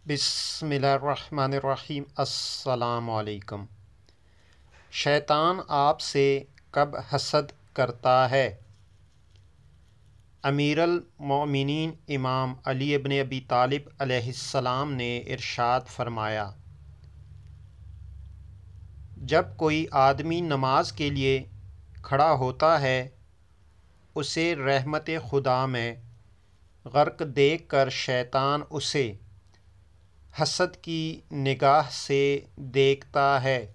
بسم اللہ الرحمن الرحیم۔ السلام علیکم۔ شیطان آپ سے کب حسد کرتا ہے؟ امیر المومنین امام علی ابن ابی طالب علیہ السلام نے ارشاد فرمایا، جب کوئی آدمی نماز کے لیے کھڑا ہوتا ہے اسے رحمت خدا میں غرق دیکھ کر شیطان اسے حسد کی نگاہ سے دیکھتا ہے۔